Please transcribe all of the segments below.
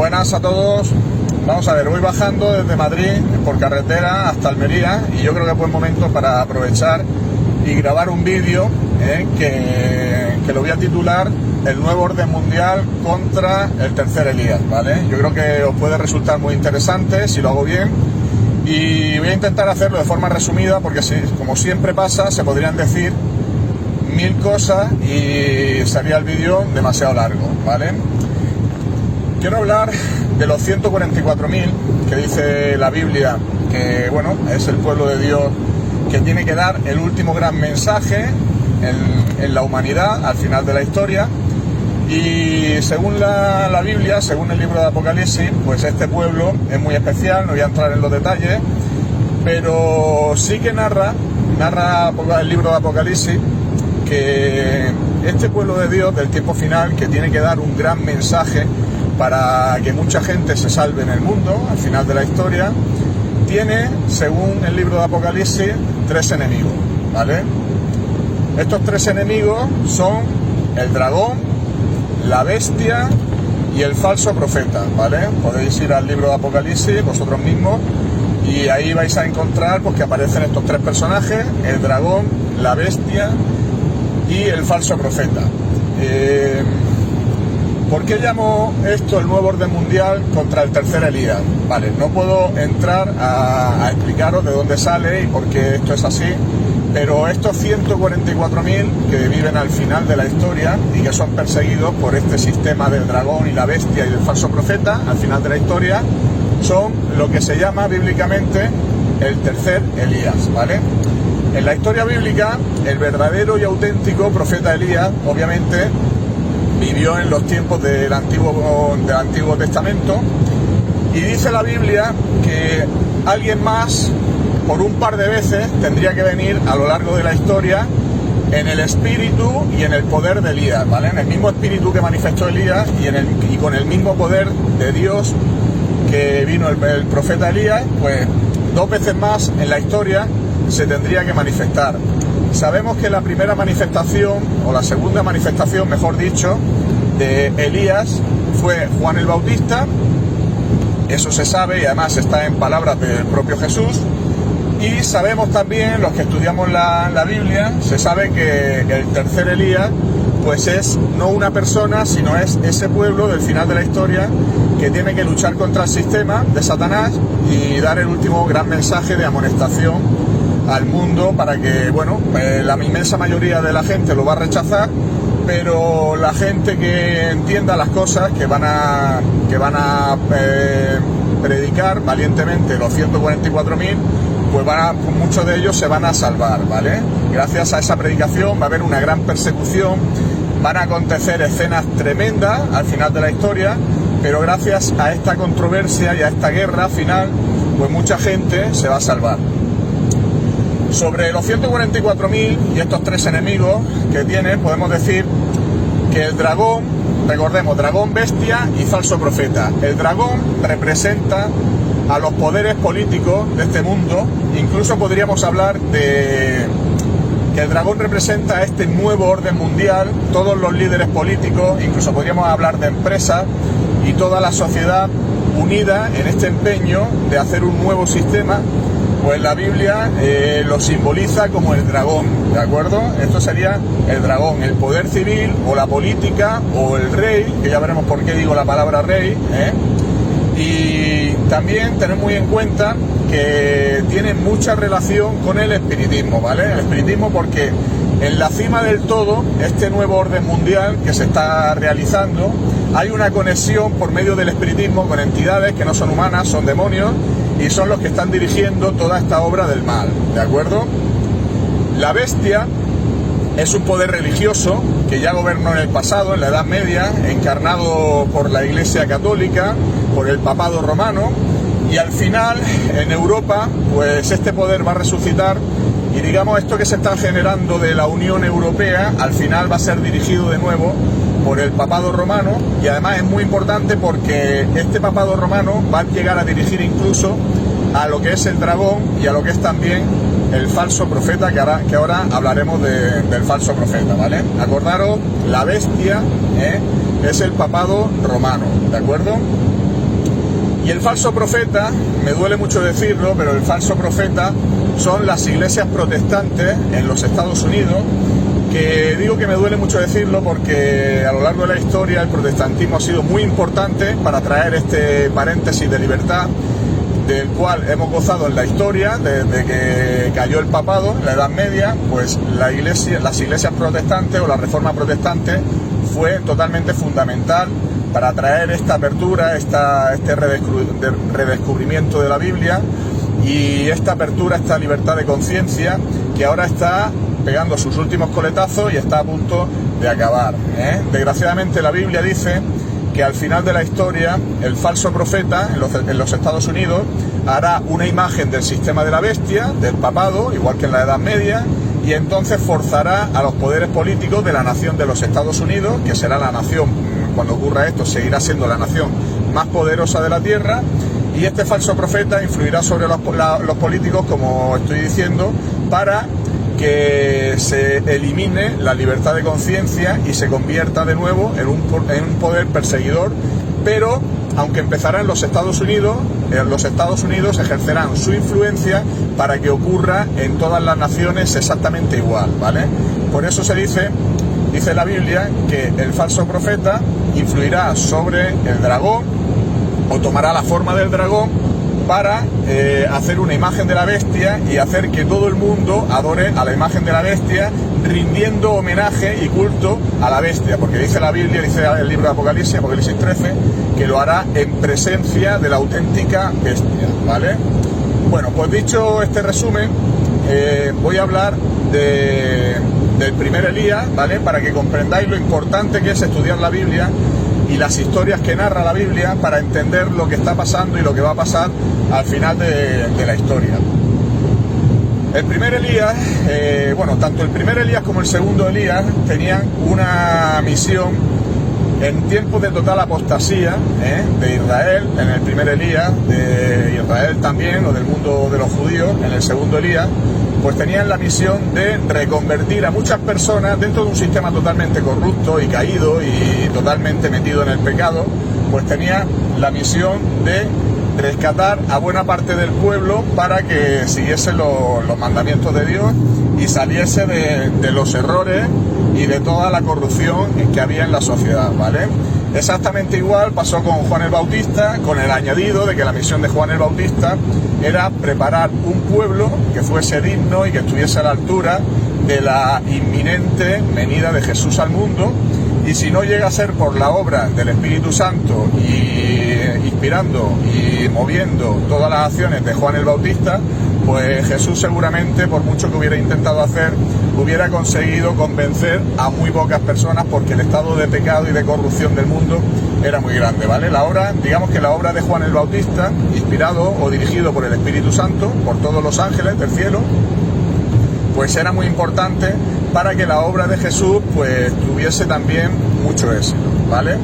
Buenas a todos. Vamos a ver, voy bajando desde Madrid por carretera hasta Almería y yo creo que es buen momento para aprovechar y grabar un vídeo que lo voy a titular El nuevo orden mundial contra el tercer Elías, ¿vale? Yo creo que os puede resultar muy interesante si lo hago bien y voy a intentar hacerlo de forma resumida porque, como siempre pasa, se podrían decir mil cosas y sería el vídeo demasiado largo, ¿vale? Quiero hablar de los 144.000 que dice la Biblia que, bueno, es el pueblo de Dios que tiene que dar el último gran mensaje en la humanidad al final de la historia. Y según la Biblia, según el libro de Apocalipsis, pues este pueblo es muy especial, no voy a entrar en los detalles, pero sí que narra el libro de Apocalipsis que este pueblo de Dios del tiempo final, que tiene que dar un gran mensaje para que mucha gente se salve en el mundo al final de la historia, tiene, según el libro de Apocalipsis, 3 enemigos, ¿vale? Estos 3 enemigos son el dragón, la bestia y el falso profeta, ¿vale? Podéis ir al libro de Apocalipsis vosotros mismos y ahí vais a encontrar pues que aparecen estos 3 personajes: el dragón, la bestia y el falso profeta. ¿Por qué llamo esto el nuevo orden mundial contra el tercer Elías? Vale, no puedo entrar a explicaros de dónde sale y por qué esto es así, pero estos 144.000 que viven al final de la historia y que son perseguidos por este sistema del dragón y la bestia y del falso profeta al final de la historia, son lo que se llama bíblicamente el tercer Elías, ¿vale? En la historia bíblica, el verdadero y auténtico profeta Elías, obviamente, vivió en los tiempos del Antiguo Testamento, y dice la Biblia que alguien más, por un par de veces, tendría que venir a lo largo de la historia en el espíritu y en el poder de Elías, ¿vale? En el mismo espíritu que manifestó Elías y con el mismo poder de Dios que vino el profeta Elías, pues 2 veces más en la historia se tendría que manifestar. Sabemos que la primera manifestación, o la segunda manifestación, mejor dicho, de Elías fue Juan el Bautista. Eso se sabe y además está en palabras del propio Jesús. Y sabemos también, los que estudiamos la Biblia, se sabe que el tercer Elías pues es no una persona, sino es ese pueblo del final de la historia que tiene que luchar contra el sistema de Satanás y dar el último gran mensaje de amonestación al mundo para que, bueno, la inmensa mayoría de la gente lo va a rechazar, pero la gente que entienda las cosas que van a predicar valientemente, los 144.000, pues muchos de ellos se van a salvar, ¿vale? Gracias a esa predicación va a haber una gran persecución, van a acontecer escenas tremendas al final de la historia, pero gracias a esta controversia y a esta guerra final, pues mucha gente se va a salvar. Sobre los 144.000 y estos 3 enemigos que tiene, podemos decir que el dragón, recordemos, dragón, bestia y falso profeta. El dragón representa a los poderes políticos de este mundo. Incluso podríamos hablar de que el dragón representa a este nuevo orden mundial, todos los líderes políticos, incluso podríamos hablar de empresas y toda la sociedad unida en este empeño de hacer un nuevo sistema. Pues la Biblia lo simboliza como el dragón, ¿de acuerdo? Esto sería el dragón, el poder civil o la política o el rey, que ya veremos por qué digo la palabra rey, Y también tener muy en cuenta que tiene mucha relación con el espiritismo, ¿vale? El espiritismo, porque en la cima del todo, este nuevo orden mundial que se está realizando, hay una conexión por medio del espiritismo con entidades que no son humanas, son demonios, y son los que están dirigiendo toda esta obra del mal, ¿de acuerdo? La bestia es un poder religioso que ya gobernó en el pasado, en la Edad Media, encarnado por la Iglesia Católica, por el Papado Romano, y al final, en Europa, pues este poder va a resucitar, y digamos, esto que se está generando de la Unión Europea, al final va a ser dirigido de nuevo por el Papado Romano, y además es muy importante porque este Papado Romano va a llegar a dirigir incluso a lo que es el dragón y a lo que es también el falso profeta, que ahora hablaremos del falso profeta, ¿vale? Acordaros, la bestia es el Papado Romano, ¿de acuerdo? Y el falso profeta, me duele mucho decirlo, pero el falso profeta son las iglesias protestantes en los Estados Unidos, que digo que me duele mucho decirlo porque a lo largo de la historia el protestantismo ha sido muy importante para traer este paréntesis de libertad del cual hemos gozado en la historia desde que cayó el papado en la Edad Media. Pues las iglesias protestantes o la reforma protestante fue totalmente fundamental para traer esta apertura, este redescubrimiento de la Biblia y esta apertura, esta libertad de conciencia que ahora está pegando sus últimos coletazos y está a punto de acabar, ¿eh? Desgraciadamente la Biblia dice que al final de la historia el falso profeta en los Estados Unidos hará una imagen del sistema de la bestia, del papado, igual que en la Edad Media, y entonces forzará a los poderes políticos de la nación de los Estados Unidos, que será la nación, cuando ocurra esto, seguirá siendo la nación más poderosa de la Tierra, y este falso profeta influirá sobre los políticos, como estoy diciendo, para que se elimine la libertad de conciencia y se convierta de nuevo en un poder perseguidor, pero aunque empezará en los Estados Unidos ejercerán su influencia para que ocurra en todas las naciones exactamente igual, ¿vale? Por eso se dice la Biblia que el falso profeta influirá sobre el dragón o tomará la forma del dragón para hacer una imagen de la bestia y hacer que todo el mundo adore a la imagen de la bestia, rindiendo homenaje y culto a la bestia, porque dice la Biblia, dice el libro de Apocalipsis 13, que lo hará en presencia de la auténtica bestia, ¿vale? Bueno, pues dicho este resumen, voy a hablar del primer Elías, ¿vale? Para que comprendáis lo importante que es estudiar la Biblia y las historias que narra la Biblia para entender lo que está pasando y lo que va a pasar al final de la historia. El primer Elías, tanto el primer Elías como el segundo Elías tenían una misión en tiempos de total apostasía de Israel, en el primer Elías, de Israel también, o del mundo de los judíos, en el segundo Elías, pues tenían la misión de reconvertir a muchas personas dentro de un sistema totalmente corrupto y caído y totalmente metido en el pecado. Pues tenía la misión de rescatar a buena parte del pueblo para que siguiese los mandamientos de Dios y saliese de los errores y de toda la corrupción que había en la sociedad, ¿vale? Exactamente igual pasó con Juan el Bautista, con el añadido de que la misión de Juan el Bautista era preparar un pueblo que fuese digno y que estuviese a la altura de la inminente venida de Jesús al mundo, y si no llega a ser por la obra del Espíritu Santo y inspirando y moviendo todas las acciones de Juan el Bautista, pues Jesús seguramente, por mucho que hubiera intentado hacer, hubiera conseguido convencer a muy pocas personas, porque el estado de pecado y de corrupción del mundo era muy grande, ¿vale? Digamos que la obra de Juan el Bautista, inspirado o dirigido por el Espíritu Santo, por todos los ángeles del cielo, pues era muy importante para que la obra de Jesús pues tuviese también mucho éxito, ¿vale?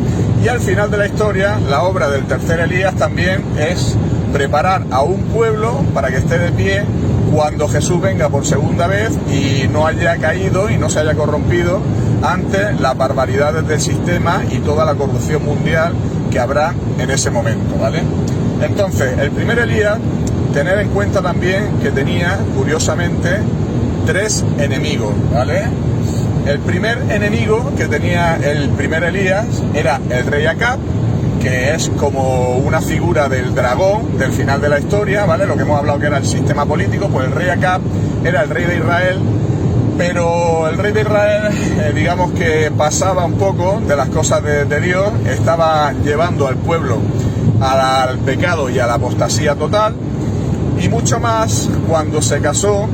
Y al final de la historia, la obra del tercer Elías también es preparar a un pueblo para que esté de pie cuando Jesús venga por segunda vez y no haya caído y no se haya corrompido ante las barbaridades del sistema y toda la corrupción mundial que habrá en ese momento, ¿vale? Entonces, el primer Elías, tener en cuenta también que tenía, curiosamente, 3 enemigos, ¿vale? El primer enemigo que tenía el primer Elías era el rey Acab, que es como una figura del dragón del final de la historia, ¿vale? Lo que hemos hablado que era el sistema político, pues el rey Acab era el rey de Israel, pero el rey de Israel, digamos que pasaba un poco de las cosas de Dios, estaba llevando al pueblo al pecado y a la apostasía total, y mucho más cuando se casó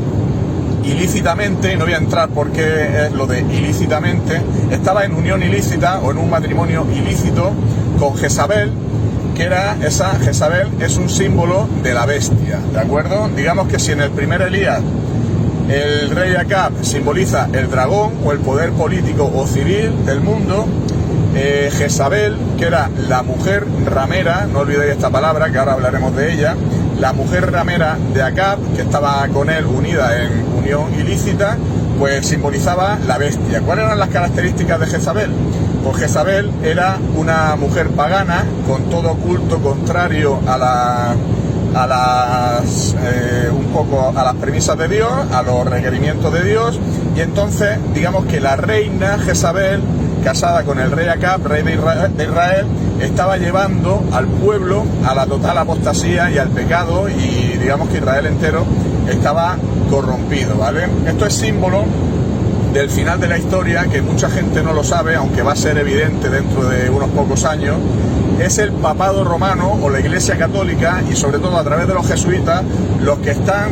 ilícitamente, no voy a entrar porque es lo de ilícitamente, estaba en unión ilícita o en un matrimonio ilícito con Jezabel, que era Jezabel es un símbolo de la bestia, ¿de acuerdo? Digamos que si en el primer Elías el rey Acab simboliza el dragón o el poder político o civil del mundo, Jezabel, que era la mujer ramera, no olvidéis esta palabra que ahora hablaremos de ella, la mujer ramera de Acab, que estaba con él unida en unión ilícita, pues simbolizaba la bestia. ¿Cuáles eran las características de Jezabel? Pues Jezabel era una mujer pagana con todo culto contrario a las premisas de Dios, a los requerimientos de Dios, y entonces digamos que la reina Jezabel, casada con el rey Acab, rey de Israel, estaba llevando al pueblo a la total apostasía y al pecado, y digamos que Israel entero estaba corrompido, ¿vale? Esto es símbolo del final de la historia, que mucha gente no lo sabe, aunque va a ser evidente dentro de unos pocos años. Es el papado romano o la Iglesia católica, y sobre todo a través de los jesuitas, los que están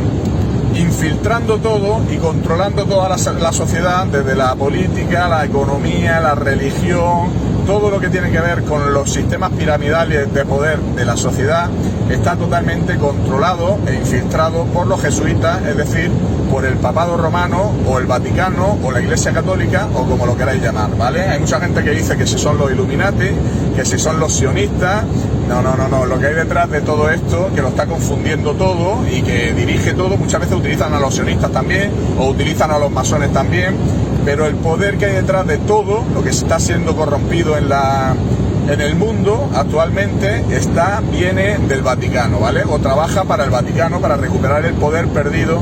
infiltrando todo y controlando toda la sociedad, desde la política, la economía, la religión, todo lo que tiene que ver con los sistemas piramidales de poder de la sociedad está totalmente controlado e infiltrado por los jesuitas, es decir, por el papado romano o el Vaticano o la Iglesia católica, o como lo queráis llamar, ¿vale? Hay mucha gente que dice que si son los Illuminati, que si son los sionistas. No, lo que hay detrás de todo esto, que lo está confundiendo todo y que dirige todo, muchas veces utilizan a los sionistas también, o utilizan a los masones también, pero el poder que hay detrás de todo lo que está siendo corrompido en el mundo actualmente viene del Vaticano, ¿vale? O trabaja para el Vaticano para recuperar el poder perdido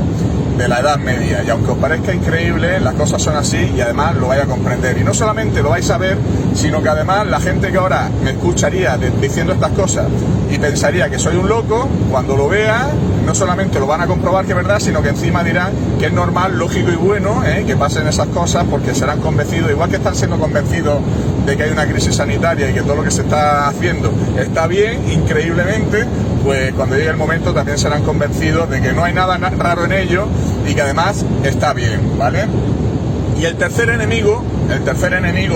de la Edad Media. Y aunque os parezca increíble, las cosas son así, y además lo vais a comprender. Y no solamente lo vais a ver, sino que además la gente que ahora me escucharía diciendo estas cosas y pensaría que soy un loco, cuando lo vea, no solamente lo van a comprobar que es verdad, sino que encima dirán que es normal, lógico y bueno que pasen esas cosas, porque serán convencidos, igual que están siendo convencidos de que hay una crisis sanitaria y que todo lo que se está haciendo está bien, increíblemente, pues cuando llegue el momento también serán convencidos de que no hay nada raro en ello y que además está bien, ¿vale? Y el tercer enemigo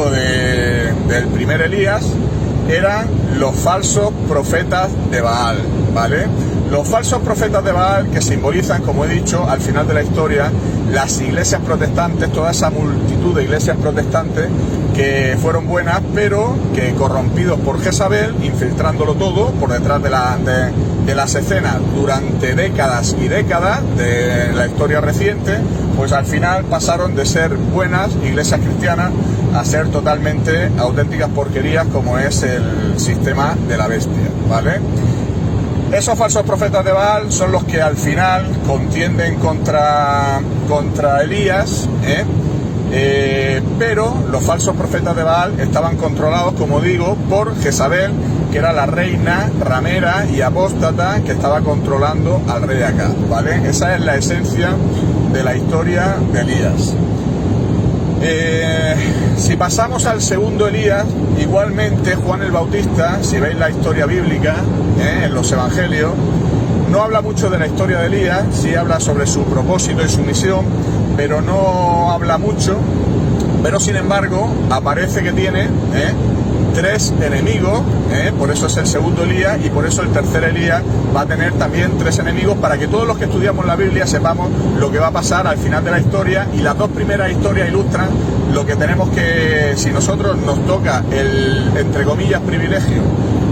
del primer Elías eran los falsos profetas de Baal, ¿vale? Los falsos profetas de Baal, que simbolizan, como he dicho, al final de la historia, las iglesias protestantes, toda esa multitud de iglesias protestantes que fueron buenas, pero que corrompidos por Jezabel, infiltrándolo todo por detrás de las escenas durante décadas y décadas de la historia reciente, pues al final pasaron de ser buenas iglesias cristianas a ser totalmente auténticas porquerías, como es el sistema de la bestia, ¿vale? Esos falsos profetas de Baal son los que al final contienden contra Elías, pero los falsos profetas de Baal estaban controlados, como digo, por Jezabel, que era la reina ramera y apóstata que estaba controlando al rey Acab, ¿vale? Esa es la esencia de la historia de Elías. Si pasamos al segundo Elías, igualmente Juan el Bautista, si veis la historia bíblica en los evangelios, no habla mucho de la historia de Elías, sí habla sobre su propósito y su misión, pero no habla mucho. Pero sin embargo aparece que tiene tres enemigos, por eso es el segundo Elías, y por eso el tercer Elías va a tener también tres enemigos, para que todos los que estudiamos la Biblia sepamos lo que va a pasar al final de la historia. Y las dos primeras historias ilustran lo que tenemos que, si nosotros nos toca el, entre comillas, privilegio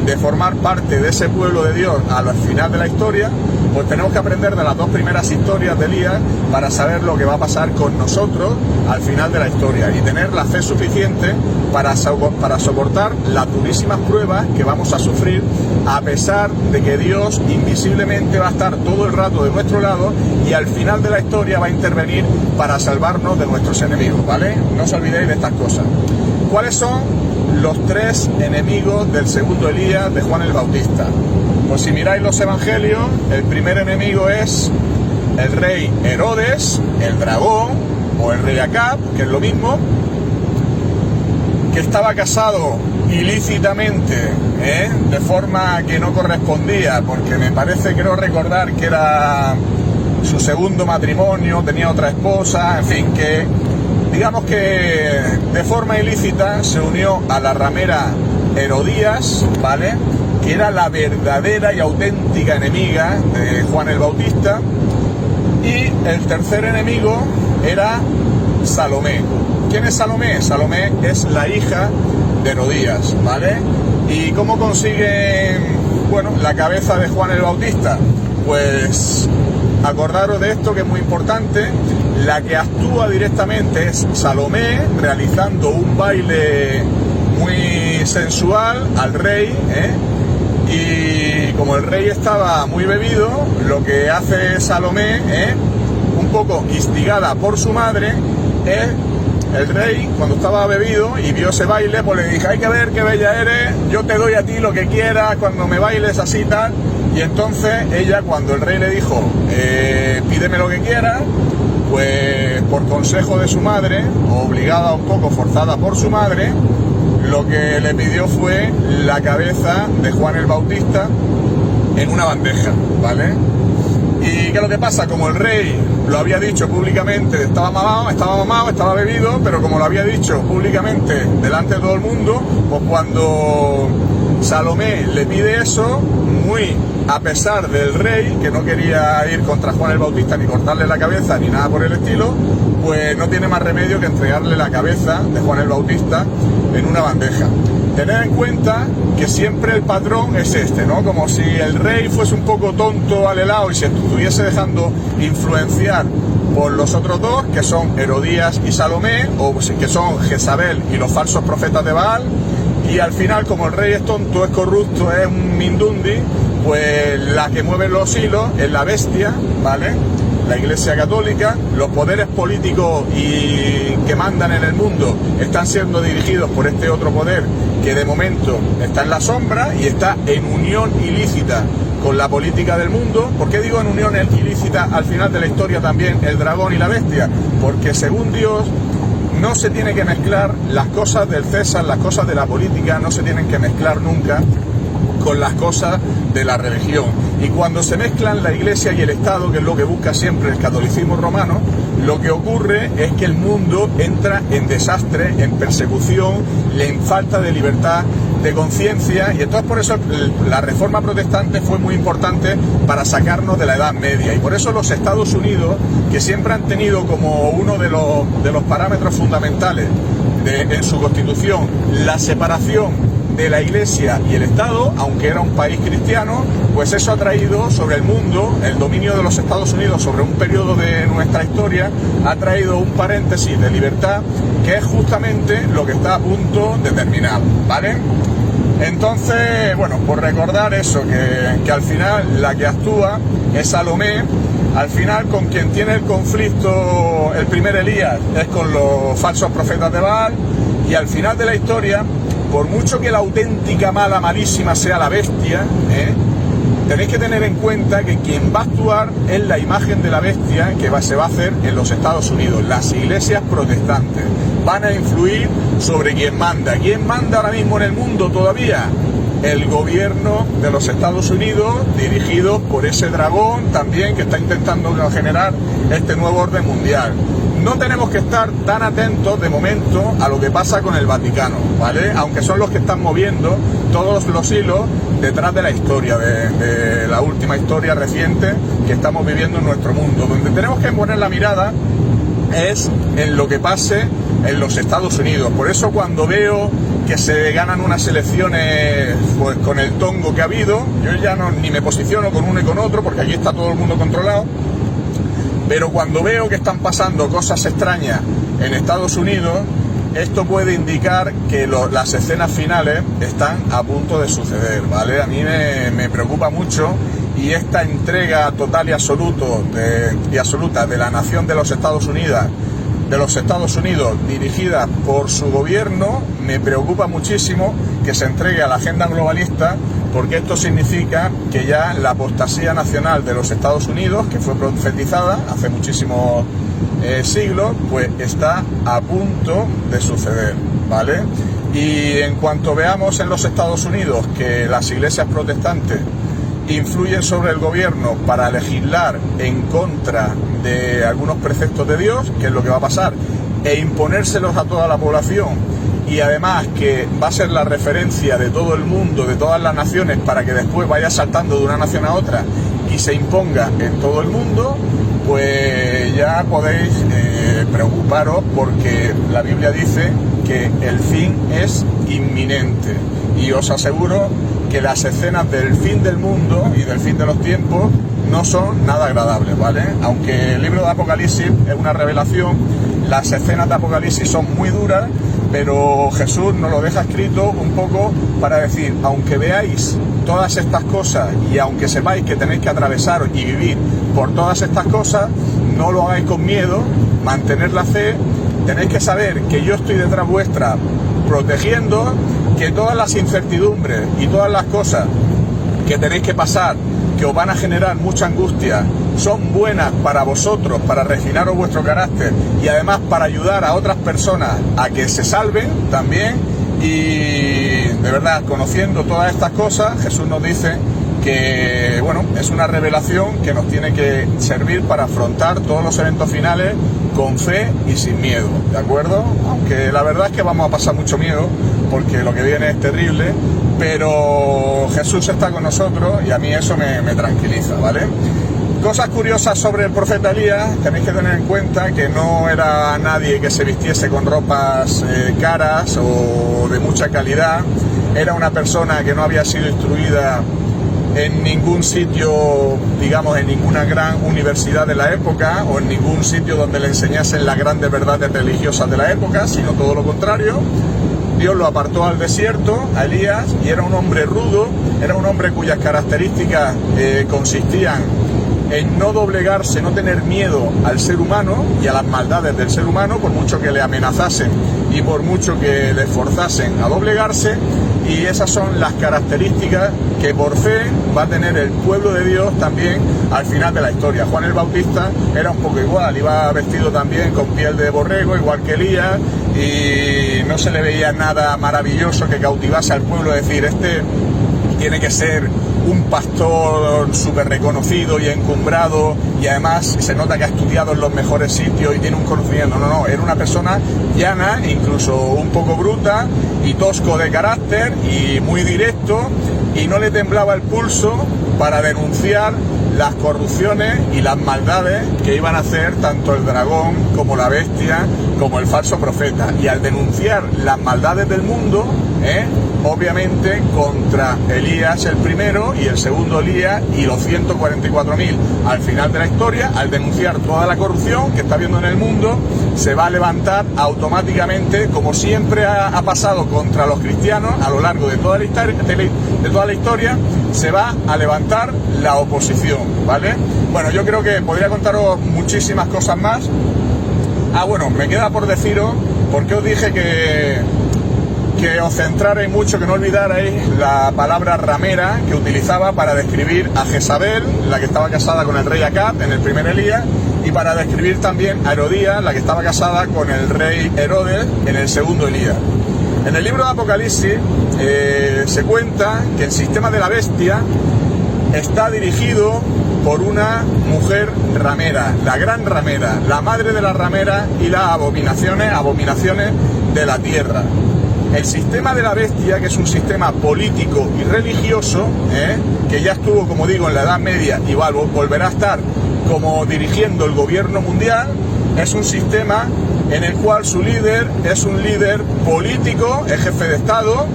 de formar parte de ese pueblo de Dios al final de la historia, pues tenemos que aprender de las dos primeras historias de Elías para saber lo que va a pasar con nosotros al final de la historia y tener la fe suficiente para soportar las durísimas pruebas que vamos a sufrir, a pesar de que Dios invisiblemente va a estar todo el rato de nuestro lado y al final de la historia va a intervenir para salvarnos de nuestros enemigos, ¿vale? No os olvidéis de estas cosas. ¿Cuáles son los tres enemigos del segundo Elías de Juan el Bautista? Pues si miráis los evangelios, el primer enemigo es el rey Herodes, el dragón, o el rey Acab, que es lo mismo, que estaba casado ilícitamente, de forma que no correspondía, porque me parece, creo recordar que era su segundo matrimonio, tenía otra esposa, en fin, que digamos que de forma ilícita se unió a la ramera Herodías, ¿vale?, que era la verdadera y auténtica enemiga de Juan el Bautista. Y el tercer enemigo era Salomé. ¿Quién es Salomé? Salomé es la hija de Herodías, ¿vale? ¿Y cómo consiguen, bueno, la cabeza de Juan el Bautista? Pues acordaros de esto, que es muy importante. La que actúa directamente es Salomé, realizando un baile muy sensual al rey, y como el rey estaba muy bebido, lo que hace Salomé, un poco instigada por su madre, el rey, cuando estaba bebido y vio ese baile, pues le dije: hay que ver qué bella eres, yo te doy a ti lo que quieras cuando me bailes así tal. Y entonces ella, cuando el rey le dijo pídeme lo que quieras, pues por consejo de su madre, obligada un poco, forzada por su madre, lo que le pidió fue la cabeza de Juan el Bautista en una bandeja, ¿vale? ¿Y qué es lo que pasa? Como el rey lo había dicho públicamente, estaba mamado, estaba bebido, pero como lo había dicho públicamente delante de todo el mundo, pues cuando Salomé le pide eso, muy a pesar del rey, que no quería ir contra Juan el Bautista ni cortarle la cabeza ni nada por el estilo, pues no tiene más remedio que entregarle la cabeza de Juan el Bautista en una bandeja. Tened en cuenta que siempre el patrón es este, ¿no? Como si el rey fuese un poco tonto al helado y se estuviese dejando influenciar por los otros dos, que son Herodías y Salomé, o que son Jezabel y los falsos profetas de Baal, y al final, como el rey es tonto, es corrupto, es un mindundi, pues la que mueve los hilos es la bestia, ¿vale? La Iglesia Católica. Los poderes políticos y que mandan en el mundo están siendo dirigidos por este otro poder que de momento está en la sombra y está en unión ilícita con la política del mundo. ¿Por qué digo en unión ilícita al final de la historia también el dragón y la bestia? Porque según Dios no se tiene que mezclar las cosas del César, las cosas de la política, no se tienen que mezclar nunca con las cosas de la religión. Y cuando se mezclan la Iglesia y el Estado, que es lo que busca siempre el catolicismo romano, lo que ocurre es que el mundo entra en desastre, en persecución, en falta de libertad de conciencia, y entonces por eso la Reforma Protestante fue muy importante para sacarnos de la Edad Media. Y por eso los Estados Unidos, que siempre han tenido como uno de los parámetros fundamentales en su Constitución la separación de la Iglesia y el Estado, aunque era un país cristiano, pues eso ha traído sobre el mundo, el dominio de los Estados Unidos sobre un periodo de nuestra historia, ha traído un paréntesis de libertad que es justamente lo que está a punto de terminar, ¿vale? Entonces, bueno, por recordar eso, que al final la que actúa es Salomé. Al final, con quien tiene el conflicto el primer Elías es con los falsos profetas de Baal, y al final de la historia, por mucho que la auténtica mala, malísima sea la bestia, tenéis que tener en cuenta que quien va a actuar es la imagen de la bestia que se va a hacer en los Estados Unidos. Las iglesias protestantes van a influir sobre quien manda. ¿Quién manda ahora mismo en el mundo todavía? El gobierno de los Estados Unidos, dirigido por ese dragón también que está intentando generar este nuevo orden mundial. No tenemos que estar tan atentos de momento a lo que pasa con el Vaticano, ¿vale? Aunque son los que están moviendo todos los hilos detrás de la historia, de la última historia reciente que estamos viviendo en nuestro mundo. Donde tenemos que poner la mirada es en lo que pase en los Estados Unidos. Por eso cuando veo que se ganan unas elecciones pues con el tongo que ha habido, yo ya ni me posiciono con uno y con otro, porque allí está todo el mundo controlado. Pero cuando veo que están pasando cosas extrañas en Estados Unidos, esto puede indicar que las escenas finales están a punto de suceder, ¿vale? A mí me preocupa mucho, y esta entrega total y absoluta de la nación de los Estados Unidos, dirigida por su gobierno, me preocupa muchísimo que se entregue a la agenda globalista, porque esto significa que ya la apostasía nacional de los Estados Unidos, que fue profetizada hace muchísimos siglos, pues está a punto de suceder, ¿vale? Y en cuanto veamos en los Estados Unidos que las iglesias protestantes influyen sobre el gobierno para legislar en contra de algunos preceptos de Dios, que es lo que va a pasar, e imponérselos a toda la población, y además que va a ser la referencia de todo el mundo, de todas las naciones, para que después vaya saltando de una nación a otra y se imponga en todo el mundo, pues ya podéis preocuparos, porque la Biblia dice que el fin es inminente, y os aseguro que las escenas del fin del mundo y del fin de los tiempos no son nada agradables, ¿vale? Aunque el libro de Apocalipsis es una revelación, las escenas de Apocalipsis son muy duras, pero Jesús nos lo deja escrito un poco para decir, aunque veáis todas estas cosas y aunque sepáis que tenéis que atravesar y vivir por todas estas cosas, no lo hagáis con miedo, mantened la fe, tenéis que saber que yo estoy detrás vuestra protegiendo, que todas las incertidumbres y todas las cosas que tenéis que pasar, que os van a generar mucha angustia, son buenas para vosotros, para refinaros vuestro carácter y además para ayudar a otras personas a que se salven también. Y de verdad, conociendo todas estas cosas, Jesús nos dice que, bueno, es una revelación que nos tiene que servir para afrontar todos los eventos finales con fe y sin miedo, ¿de acuerdo? Aunque la verdad es que vamos a pasar mucho miedo, porque lo que viene es terrible, pero Jesús está con nosotros y a mí eso me tranquiliza, ¿vale? Cosas curiosas sobre el profeta Elías, tenéis que tener en cuenta que no era nadie que se vistiese con ropas caras o de mucha calidad, era una persona que no había sido instruida en ningún sitio, digamos, en ninguna gran universidad de la época o en ningún sitio donde le enseñasen las grandes verdades religiosas de la época, sino todo lo contrario. Dios lo apartó al desierto, a Elías, y era un hombre rudo, era un hombre cuyas características consistían en no doblegarse, no tener miedo al ser humano y a las maldades del ser humano, por mucho que le amenazasen y por mucho que le forzasen a doblegarse. Y esas son las características que por fe va a tener el pueblo de Dios también al final de la historia. Juan el Bautista era un poco igual, iba vestido también con piel de borrego, igual que Elías, y no se le veía nada maravilloso que cautivase al pueblo, decir, este tiene que ser un pastor súper reconocido y encumbrado, y además se nota que ha estudiado en los mejores sitios y tiene un conocimiento. No, era una persona llana, incluso un poco bruta y tosco de carácter y muy directo, y no le temblaba el pulso para denunciar las corrupciones y las maldades que iban a hacer tanto el dragón como la bestia como el falso profeta. Y al denunciar las maldades del mundo, obviamente contra Elías el primero y el segundo Elías y los 144.000 al final de la historia, al denunciar toda la corrupción que está habiendo en el mundo, se va a levantar automáticamente, como siempre ha pasado contra los cristianos a lo largo de toda la historia, se va a levantar la oposición, ¿vale? Bueno, yo creo que podría contaros muchísimas cosas más. Bueno, me queda por deciros, porque os dije que os centrarais mucho, que no olvidarais la palabra ramera que utilizaba para describir a Jezabel, la que estaba casada con el rey Acab en el primer Elías, y para describir también a Herodías, la que estaba casada con el rey Herodes en el segundo Elías. En el libro de Apocalipsis se cuenta que el sistema de la bestia está dirigido por una mujer ramera, la gran ramera, la madre de las rameras y las abominaciones de la tierra. El sistema de la bestia, que es un sistema político y religioso, que ya estuvo, como digo, en la Edad Media y volverá a estar como dirigiendo el gobierno mundial, es un sistema en el cual su líder es un líder político, es jefe de Estado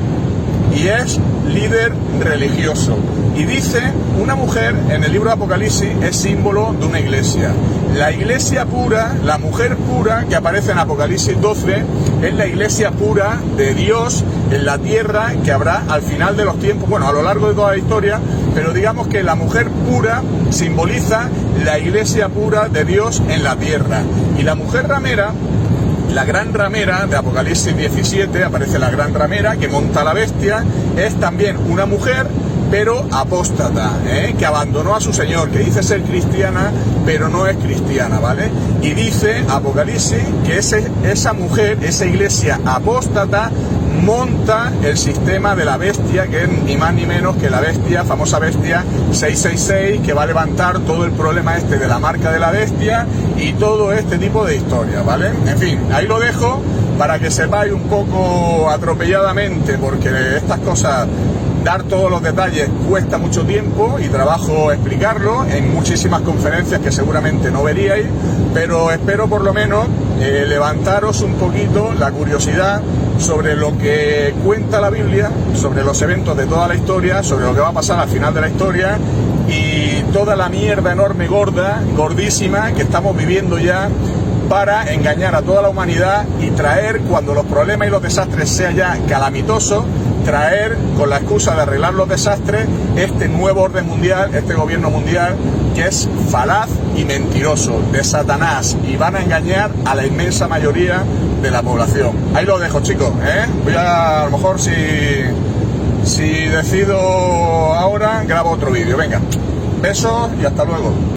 y es líder religioso. Y dice, una mujer en el libro de Apocalipsis es símbolo de una iglesia. La iglesia pura, la mujer pura que aparece en Apocalipsis 12, es la iglesia pura de Dios en la tierra que habrá al final de los tiempos, bueno, a lo largo de toda la historia, pero digamos que la mujer pura simboliza la iglesia pura de Dios en la tierra. Y la mujer ramera, la gran ramera de Apocalipsis 17, aparece la gran ramera que monta la bestia, es también una mujer, pero apóstata, que abandonó a su Señor, que dice ser cristiana, pero no es cristiana, ¿vale? Y dice Apocalipsis que esa mujer, esa iglesia apóstata, monta el sistema de la bestia, que es ni más ni menos que la bestia, famosa bestia 666, que va a levantar todo el problema este de la marca de la bestia y todo este tipo de historias, ¿vale? En fin, ahí lo dejo para que sepáis un poco atropelladamente, porque estas cosas, dar todos los detalles cuesta mucho tiempo y trabajo explicarlo en muchísimas conferencias que seguramente no veríais, pero espero por lo menos levantaros un poquito la curiosidad sobre lo que cuenta la Biblia, sobre los eventos de toda la historia, sobre lo que va a pasar al final de la historia y toda la mierda enorme, gorda, gordísima que estamos viviendo ya para engañar a toda la humanidad y traer, cuando los problemas y los desastres sean ya calamitosos, traer, con la excusa de arreglar los desastres, este nuevo orden mundial, este gobierno mundial, que es falaz y mentiroso, de Satanás, y van a engañar a la inmensa mayoría de la población. Ahí lo dejo, chicos, ¿eh? Voy a lo mejor, si decido ahora, grabo otro vídeo. Venga, besos y hasta luego.